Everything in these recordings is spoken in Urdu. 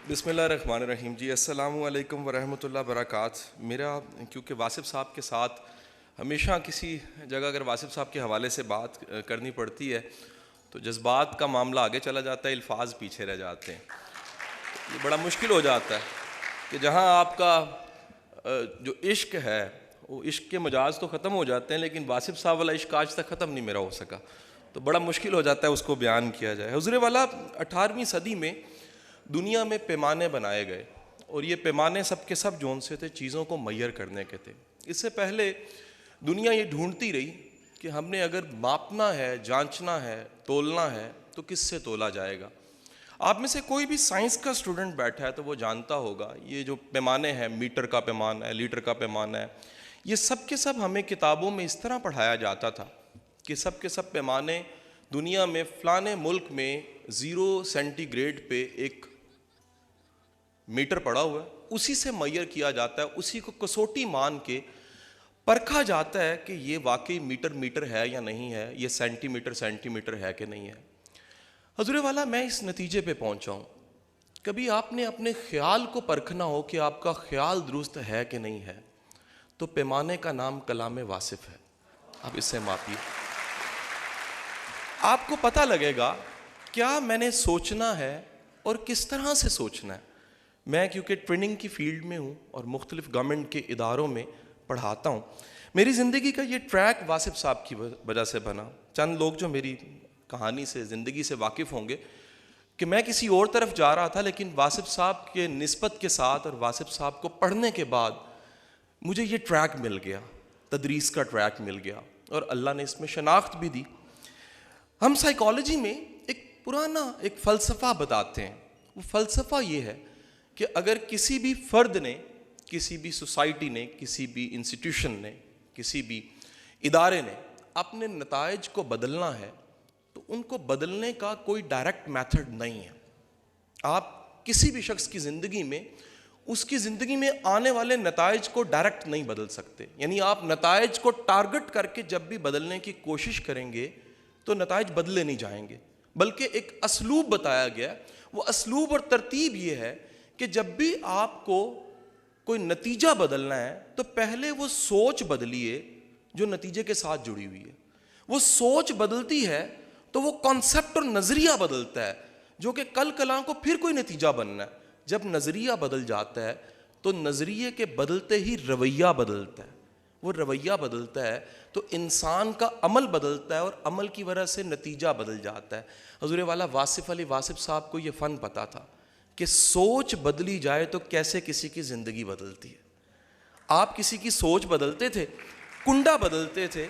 بسم اللہ الرحمن الرحیم جی، السلام علیکم ورحمۃ اللہ وبرکاتہ۔ میرا کیونکہ واصف صاحب کے ساتھ ہمیشہ کسی جگہ اگر واصف صاحب کے حوالے سے بات کرنی پڑتی ہے تو جذبات کا معاملہ آگے چلا جاتا ہے، الفاظ پیچھے رہ جاتے ہیں۔ یہ بڑا مشکل ہو جاتا ہے کہ جہاں آپ کا جو عشق ہے وہ عشق کے مجاز تو ختم ہو جاتے ہیں، لیکن واصف صاحب والا عشق آج تک ختم نہیں میرا ہو سکا، تو بڑا مشکل ہو جاتا ہے اس کو بیان کیا جائے۔ حضور والا 18ویں صدی میں دنیا میں پیمانے بنائے گئے، اور یہ پیمانے سب کے سب جون سے تھے، چیزوں کو میئر کرنے کے تھے۔ اس سے پہلے دنیا یہ ڈھونڈتی رہی کہ ہم نے اگر ماپنا ہے، جانچنا ہے، تولنا ہے تو کس سے تولا جائے گا۔ آپ میں سے کوئی بھی سائنس کا اسٹوڈنٹ بیٹھا ہے تو وہ جانتا ہوگا یہ جو پیمانے ہیں، میٹر کا پیمانہ ہے، لیٹر کا پیمانہ ہے، یہ سب کے سب ہمیں کتابوں میں اس طرح پڑھایا جاتا تھا کہ سب کے سب پیمانے دنیا میں فلانے ملک میں 0 سینٹی گریڈ پہ ایک میٹر پڑا ہوا ہے، اسی سے میئر کیا جاتا ہے، اسی کو کسوٹی مان کے پرکھا جاتا ہے کہ یہ واقعی میٹر ہے یا نہیں ہے، یہ سینٹی میٹر ہے کہ نہیں ہے۔ حضور والا میں اس نتیجے پہ پہنچا ہوں، کبھی آپ نے اپنے خیال کو پرکھنا ہو کہ آپ کا خیال درست ہے کہ نہیں ہے، تو پیمانے کا نام کلام واصف ہے، آپ اس سے ماپیے۔ آپ کو پتہ لگے گا کیا میں نے سوچنا ہے اور کس طرح سے سوچنا ہے۔ میں کیونکہ ٹریننگ کی فیلڈ میں ہوں اور مختلف گورنمنٹ کے اداروں میں پڑھاتا ہوں، میری زندگی کا یہ ٹریک واصف صاحب کی وجہ سے بنا۔ چند لوگ جو میری کہانی سے، زندگی سے واقف ہوں گے کہ میں کسی اور طرف جا رہا تھا، لیکن واصف صاحب کے نسبت کے ساتھ اور واصف صاحب کو پڑھنے کے بعد مجھے یہ ٹریک مل گیا، تدریس کا ٹریک مل گیا، اور اللہ نے اس میں شناخت بھی دی۔ ہم سائیکالوجی میں ایک پرانا ایک فلسفہ بتاتے ہیں، وہ فلسفہ یہ ہے کہ اگر کسی بھی فرد نے، کسی بھی سوسائٹی نے، کسی بھی انسٹیٹیوشن نے، کسی بھی ادارے نے اپنے نتائج کو بدلنا ہے تو ان کو بدلنے کا کوئی ڈائریکٹ میتھڈ نہیں ہے۔ آپ کسی بھی شخص کی زندگی میں اس کی زندگی میں آنے والے نتائج کو ڈائریکٹ نہیں بدل سکتے، یعنی آپ نتائج کو ٹارگٹ کر کے جب بھی بدلنے کی کوشش کریں گے تو نتائج بدلے نہیں جائیں گے، بلکہ ایک اسلوب بتایا گیا، وہ اسلوب اور ترتیب یہ ہے کہ جب بھی آپ کو کوئی نتیجہ بدلنا ہے تو پہلے وہ سوچ بدلیے جو نتیجے کے ساتھ جڑی ہوئی ہے۔ وہ سوچ بدلتی ہے تو وہ کانسیپٹ اور نظریہ بدلتا ہے جو کہ کل کلاں کو پھر کوئی نتیجہ بننا ہے۔ جب نظریہ بدل جاتا ہے تو نظریے کے بدلتے ہی رویہ بدلتا ہے، وہ رویہ بدلتا ہے تو انسان کا عمل بدلتا ہے، اور عمل کی وجہ سے نتیجہ بدل جاتا ہے۔ حضور والا واصف علی واصف صاحب کو یہ فن پتہ تھا کہ سوچ بدلی جائے تو کیسے کسی کی زندگی بدلتی ہے۔ آپ کسی کی سوچ بدلتے تھے، کنڈا بدلتے تھے،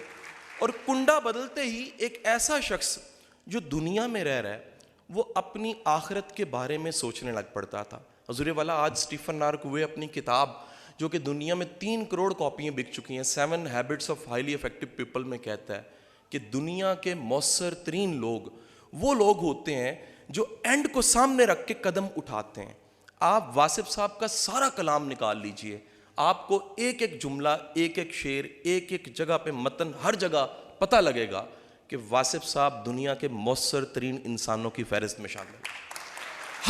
اور کنڈا بدلتے ہی ایک ایسا شخص جو دنیا میں رہ رہا ہے وہ اپنی آخرت کے بارے میں سوچنے لگ پڑتا تھا۔ حضور والا آج سٹیفن نارکوے اپنی کتاب جو کہ دنیا میں 3 کروڑ کاپیاں بک چکی ہیں، 7 habits of highly effective people میں کہتا ہے کہ دنیا کے مؤثر ترین لوگ وہ لوگ ہوتے ہیں جو اینڈ کو سامنے رکھ کے قدم اٹھاتے ہیں۔ آپ واصف صاحب کا سارا کلام نکال لیجئے، آپ کو ایک ایک جملہ، ایک ایک شعر، ایک ایک جگہ پہ متن، ہر جگہ پتہ لگے گا کہ واصف صاحب دنیا کے مؤثر ترین انسانوں کی فہرست میں شامل ہیں۔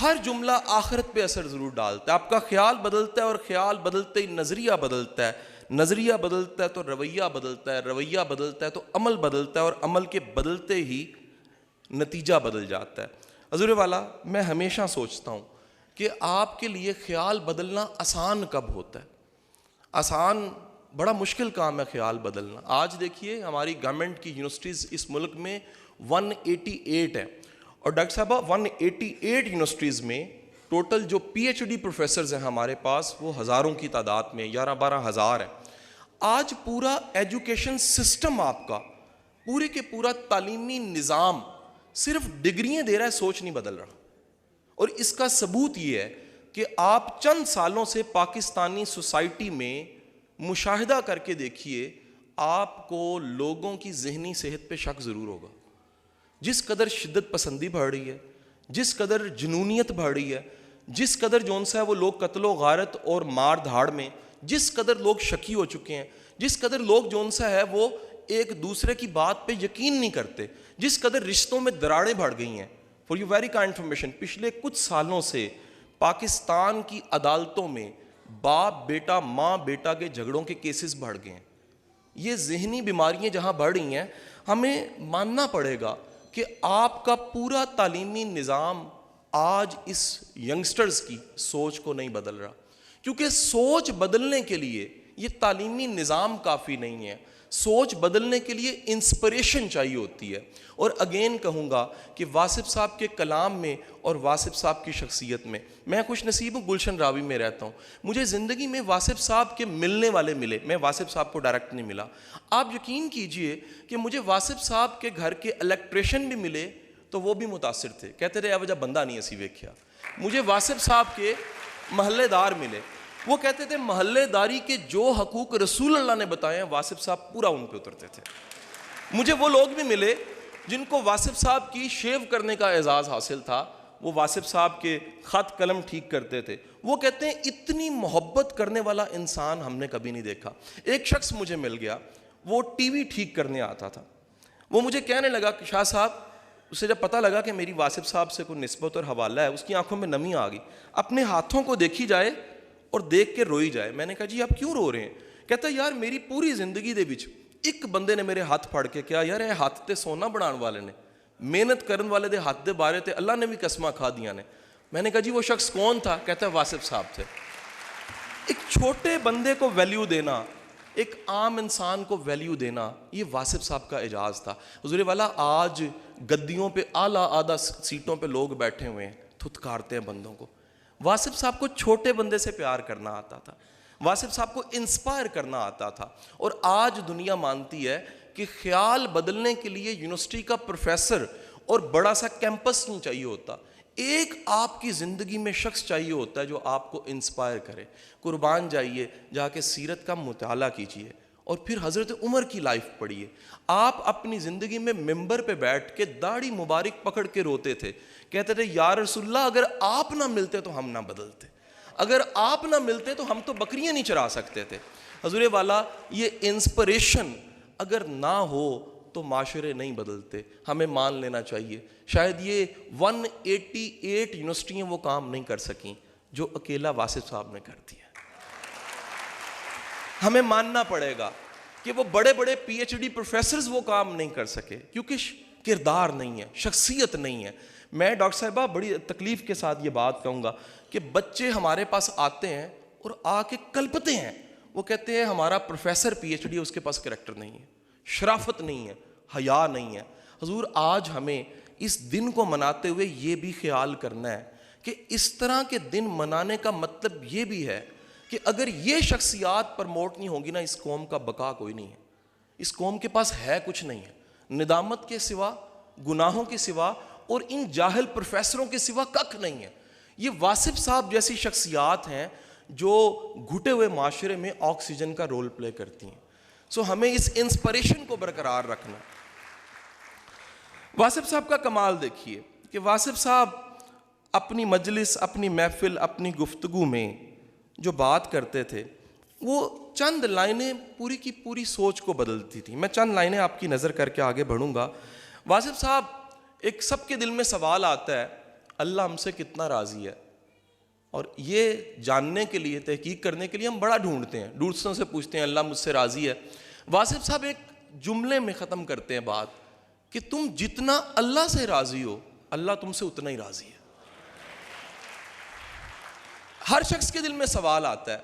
ہر جملہ آخرت پہ اثر ضرور ڈالتا ہے۔ آپ کا خیال بدلتا ہے، اور خیال بدلتے ہی نظریہ بدلتا ہے، نظریہ بدلتا ہے تو رویہ بدلتا ہے، رویہ بدلتا ہے تو عمل بدلتا ہے، اور عمل کے بدلتے ہی نتیجہ بدل جاتا ہے۔ حضور والا میں ہمیشہ سوچتا ہوں کہ آپ کے لیے خیال بدلنا آسان کب ہوتا ہے؟ آسان، بڑا مشکل کام ہے خیال بدلنا۔ آج دیکھیے ہماری گورنمنٹ کی یونیورسٹیز اس ملک میں 188 ہیں، اور ڈاکٹر صاحبہ 188 یونیورسٹیز میں ٹوٹل جو پی ایچ ڈی پروفیسرز ہیں ہمارے پاس وہ ہزاروں کی تعداد میں، 11-12 ہزار ہیں۔ آج پورا ایجوکیشن سسٹم آپ کا، پورے کے پورا تعلیمی نظام صرف ڈگریاں دے رہا ہے، سوچ نہیں بدل رہا۔ اور اس کا ثبوت یہ ہے کہ آپ چند سالوں سے پاکستانی سوسائٹی میں مشاہدہ کر کے دیکھیے، آپ کو لوگوں کی ذہنی صحت پہ شک ضرور ہوگا۔ جس قدر شدت پسندی بڑھ رہی ہے، جس قدر جنونیت بڑھ رہی ہے، جس قدر جون سا ہے وہ لوگ قتل و غارت اور مار دھاڑ میں، جس قدر لوگ شکی ہو چکے ہیں، جس قدر لوگ جون سا ہے وہ ایک دوسرے کی بات پہ یقین نہیں کرتے، جس قدر رشتوں میں دراڑیں بڑھ گئی ہیں، for you very kind information, پچھلے کچھ سالوں سے پاکستان کی عدالتوں میں باپ بیٹا ماں بیٹا کے جھگڑوں کے کیسز بڑھ گئے ہیں. یہ ذہنی بیماریاں جہاں بڑھ رہی ہیں، ہمیں ماننا پڑے گا کہ آپ کا پورا تعلیمی نظام آج اس ینگسٹرز کی سوچ کو نہیں بدل رہا. کیونکہ سوچ بدلنے کے لیے یہ تعلیمی نظام کافی نہیں ہے، سوچ بدلنے کے لیے انسپریشن چاہیے ہوتی ہے. اور اگین کہوں گا کہ واصف صاحب کے کلام میں اور واصف صاحب کی شخصیت میں خوش نصیب ہوں، گلشن راوی میں رہتا ہوں. مجھے زندگی میں واصف صاحب کے ملنے والے ملے، میں واصف صاحب کو ڈائریکٹ نہیں ملا. آپ یقین کیجئے کہ مجھے واصف صاحب کے گھر کے الیکٹریشن بھی ملے تو وہ بھی متاثر تھے، کہتے تھے وجہ بندہ نہیں اسی ویکھیا. مجھے واصف صاحب کے محلے دار ملے، وہ کہتے تھے محلے داری کے جو حقوق رسول اللہ نے بتائے ہیں واصف صاحب پورا ان پہ اترتے تھے. مجھے وہ لوگ بھی ملے جن کو واصف صاحب کی شیو کرنے کا اعزاز حاصل تھا، وہ واصف صاحب کے خط قلم ٹھیک کرتے تھے. وہ کہتے ہیں اتنی محبت کرنے والا انسان ہم نے کبھی نہیں دیکھا. ایک شخص مجھے مل گیا، وہ ٹی وی ٹھیک کرنے آتا تھا. وہ مجھے کہنے لگا کہ شاہ صاحب، اسے جب پتہ لگا کہ میری واصف صاحب سے کوئی نسبت اور حوالہ ہے، اس کی آنکھوں میں نمی آ گئی. اپنے ہاتھوں کو دیکھی جائے اور دیکھ کے روئی جائے. میں نے کہا جی آپ کیوں رو رہے ہیں؟ کہتا ہے یار میری پوری زندگی دے وچ ایک بندے نے میرے ہاتھ پھڑ کے کیا یار، یہ ہاتھ تے سونا بنان والے نے، محنت کرن والے دے ہاتھ دے بارے تے اللہ نے بھی قسماں کھا دیاں نے. میں نے کہا جی وہ شخص کون تھا؟ کہتا ہے واصف صاحب تھے. ایک چھوٹے بندے کو ویلیو دینا، ایک عام انسان کو ویلیو دینا، یہ واصف صاحب کا اعجاز تھا. حضور والا آج گدیوں پہ اعلیٰ آدھا سیٹوں پہ لوگ بیٹھے ہوئے ہیں، تھتکارتے ہیں بندوں کو. واصف صاحب کو چھوٹے بندے سے پیار کرنا آتا تھا، واصف صاحب کو انسپائر کرنا آتا تھا. اور آج دنیا مانتی ہے کہ خیال بدلنے کے لیے یونیورسٹی کا پروفیسر اور بڑا سا کیمپس نہیں چاہیے ہوتا، ایک آپ کی زندگی میں شخص چاہیے ہوتا ہے جو آپ کو انسپائر کرے. قربان جائیے، جا کے سیرت کا مطالعہ کیجیے اور پھر حضرت عمر کی لائف پڑھیے. آپ اپنی زندگی میں ممبر پہ بیٹھ کے داڑھی مبارک پکڑ کے روتے تھے، کہتے تھے یا رسول اللہ اگر آپ نہ ملتے تو ہم نہ بدلتے، اگر آپ نہ ملتے تو ہم تو بکریاں نہیں چرا سکتے تھے. حضور والا یہ انسپریشن اگر نہ ہو تو معاشرے نہیں بدلتے. ہمیں مان لینا چاہیے شاید یہ 188 یونیورسٹیاں وہ کام نہیں کر سکیں جو اکیلا واصف صاحب نے کر دیا. ہمیں ماننا پڑے گا کہ وہ بڑے بڑے پی ایچ ڈی پروفیسرز وہ کام نہیں کر سکے کیونکہ کردار نہیں ہے، شخصیت نہیں ہے. میں ڈاکٹر صاحبہ بڑی تکلیف کے ساتھ یہ بات کہوں گا کہ بچے ہمارے پاس آتے ہیں اور آ کے کلپتے ہیں. وہ کہتے ہیں ہمارا پروفیسر پی ایچ ڈی ہے، اس کے پاس کریکٹر نہیں ہے، شرافت نہیں ہے، حیا نہیں ہے. حضور آج ہمیں اس دن کو مناتے ہوئے یہ بھی خیال کرنا ہے کہ اس طرح کے دن منانے کا مطلب یہ بھی ہے کہ اگر یہ شخصیات پرموٹ نہیں ہوگی نا، اس قوم کا بقا کوئی نہیں ہے. اس قوم کے پاس ہے کچھ نہیں ہے، ندامت کے سوا، گناہوں کے سوا اور ان جاہل پروفیسروں کے سوا کک نہیں ہے. یہ واصف صاحب جیسی شخصیات ہیں جو گھٹے ہوئے معاشرے میں آکسیجن کا رول پلے کرتی ہیں. سو ہمیں اس انسپریشن کو برقرار رکھنا. واصف صاحب کا کمال دیکھیے کہ واصف صاحب اپنی مجلس، اپنی محفل، اپنی گفتگو میں جو بات کرتے تھے وہ چند لائنیں پوری کی پوری سوچ کو بدلتی تھیں. میں چند لائنیں آپ کی نظر کر کے آگے بڑھوں گا. واصف صاحب، ایک سب کے دل میں سوال آتا ہے اللہ ہم سے کتنا راضی ہے، اور یہ جاننے کے لیے، تحقیق کرنے کے لیے ہم بڑا ڈھونڈتے ہیں، دوستوں سے پوچھتے ہیں اللہ مجھ سے راضی ہے. واصف صاحب ایک جملے میں ختم کرتے ہیں بات کہ تم جتنا اللہ سے راضی ہو اللہ تم سے اتنا ہی راضی ہے. ہر شخص کے دل میں سوال آتا ہے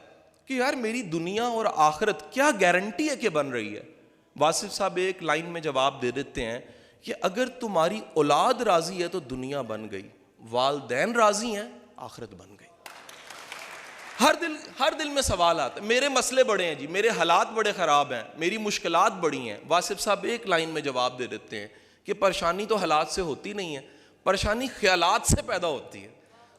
کہ یار میری دنیا اور آخرت کیا گارنٹی ہے کہ بن رہی ہے. واصف صاحب ایک لائن میں جواب دے دیتے ہیں کہ اگر تمہاری اولاد راضی ہے تو دنیا بن گئی، والدین راضی ہیں آخرت بن گئی. ہر دل میں سوال آتا ہے میرے مسئلے بڑے ہیں جی، میرے حالات بڑے خراب ہیں، میری مشکلات بڑی ہیں. واصف صاحب ایک لائن میں جواب دے دیتے ہیں کہ پریشانی تو حالات سے ہوتی نہیں ہے، پریشانی خیالات سے پیدا ہوتی ہے.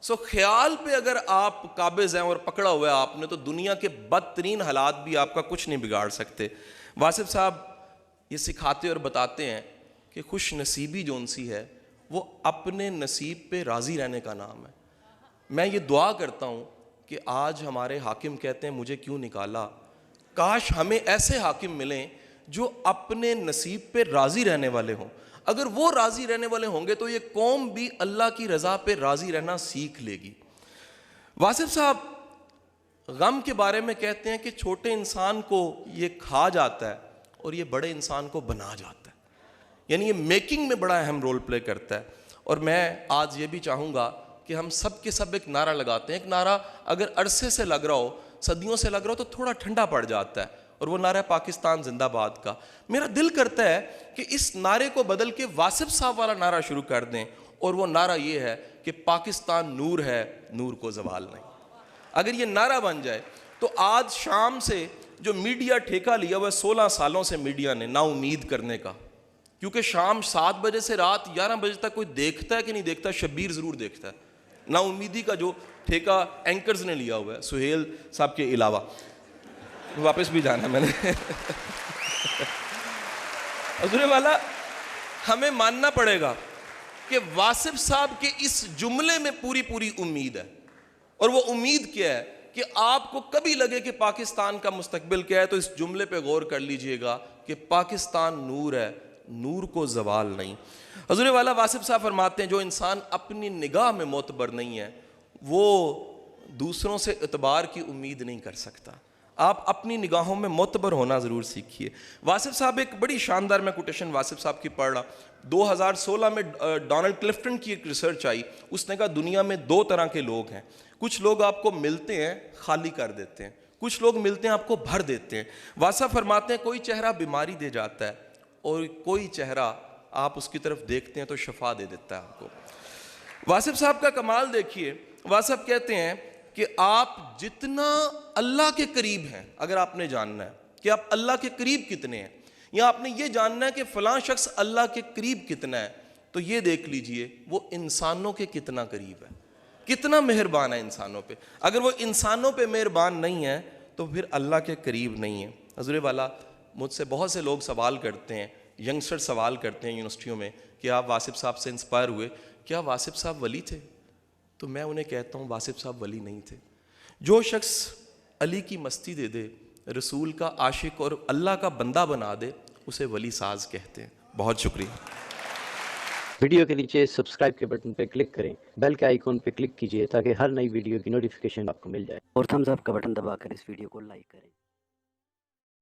سو خیال پہ اگر آپ قابض ہیں اور پکڑا ہوا ہے آپ نے تو دنیا کے بدترین حالات بھی آپ کا کچھ نہیں بگاڑ سکتے. واصف صاحب یہ سکھاتے اور بتاتے ہیں کہ خوش نصیبی جون سی ہے وہ اپنے نصیب پہ راضی رہنے کا نام ہے. میں یہ دعا کرتا ہوں کہ آج ہمارے حاکم کہتے ہیں مجھے کیوں نکالا، کاش ہمیں ایسے حاکم ملیں جو اپنے نصیب پہ راضی رہنے والے ہوں. اگر وہ راضی رہنے والے ہوں گے تو یہ قوم بھی اللہ کی رضا پہ راضی رہنا سیکھ لے گی. واصف صاحب غم کے بارے میں کہتے ہیں کہ چھوٹے انسان کو یہ کھا جاتا ہے اور یہ بڑے انسان کو بنا جاتا ہے, یعنی یہ میکنگ میں بڑا اہم رول پلے کرتا ہے. اور میں آج یہ بھی چاہوں گا کہ ہم سب کے سب ایک نعرہ لگاتے ہیں. ایک نعرہ اگر عرصے سے لگ رہا ہو, صدیوں سے لگ رہا ہو, تو تھوڑا ٹھنڈا پڑ جاتا ہے, اور وہ نعرہ ہے پاکستان زندہ باد کا. میرا دل کرتا ہے کہ اس نعرے کو بدل کے واصف صاحب والا نعرہ شروع کر دیں, اور وہ نعرہ یہ ہے کہ پاکستان نور ہے, نور کو زوال نہیں. اگر یہ نعرہ بن جائے تو آج شام سے جو میڈیا ٹھیکہ لیا ہوا ہے 16 سالوں سے میڈیا نے نا امید کرنے کا, کیونکہ شام 7 بجے سے رات 11 بجے تک کوئی دیکھتا ہے کہ نہیں دیکھتا, شبیر ضرور دیکھتا ہے. نا امیدی کا جو ٹھیکہ اینکرز نے لیا ہوا ہے, سہیل صاحب کے علاوہ, واپس بھی جانا ہے میں نے. حضور والا, ہمیں ماننا پڑے گا کہ واصف صاحب کے اس جملے میں پوری امید ہے. اور وہ امید کیا ہے کہ آپ کو کبھی لگے کہ پاکستان کا مستقبل کیا ہے تو اس جملے پہ غور کر لیجئے گا کہ پاکستان نور ہے, نور کو زوال نہیں. حضور والا واصف صاحب فرماتے ہیں جو انسان اپنی نگاہ میں معتبر نہیں ہے وہ دوسروں سے اعتبار کی امید نہیں کر سکتا. آپ اپنی نگاہوں میں معتبر ہونا ضرور سیکھیے. واصف صاحب ایک بڑی شاندار, میں کوٹیشن واصف صاحب کی پڑھ رہا, 2016 میں ڈونلڈ کلفٹن کی ایک ریسرچ آئی. اس نے کہا دنیا میں 2 طرح کے لوگ ہیں. کچھ لوگ آپ کو ملتے ہیں خالی کر دیتے ہیں, کچھ لوگ ملتے ہیں آپ کو بھر دیتے ہیں. واصف فرماتے ہیں کوئی چہرہ بیماری دے جاتا ہے اور کوئی چہرہ آپ اس کی طرف دیکھتے ہیں تو شفا دے دیتا ہے آپ کو. واصف صاحب کا کمال دیکھیے, واصف کہتے ہیں کہ آپ جتنا اللہ کے قریب ہیں, اگر آپ نے جاننا ہے کہ آپ اللہ کے قریب کتنے ہیں, یا آپ نے یہ جاننا ہے کہ فلاں شخص اللہ کے قریب کتنا ہے, تو یہ دیکھ لیجئے وہ انسانوں کے کتنا قریب ہے, کتنا مہربان ہے انسانوں پہ. اگر وہ انسانوں پہ مہربان نہیں ہے تو پھر اللہ کے قریب نہیں ہے. حضور والا, مجھ سے بہت سے لوگ سوال کرتے ہیں, ینگسٹر سوال کرتے ہیں یونیورسٹیوں میں کہ آپ واصف صاحب سے انسپائر ہوئے, کیا واصف صاحب ولی تھے؟ تو میں انہیں کہتا ہوں واصف صاحب ولی نہیں تھے. جو شخص علی کی مستی دے دے, رسول کا عاشق اور اللہ کا بندہ بنا دے, اسے ولی ساز کہتے ہیں. بہت شکریہ. ویڈیو کے نیچے سبسکرائب کے بٹن پہ کلک کریں, بیل کے آئیکن پہ کلک کیجئے تاکہ ہر نئی ویڈیو کی نوٹیفیکیشن آپ کو مل جائے, اور تھمز اپ کا بٹن دبا کر اس ویڈیو کو لائک کریں.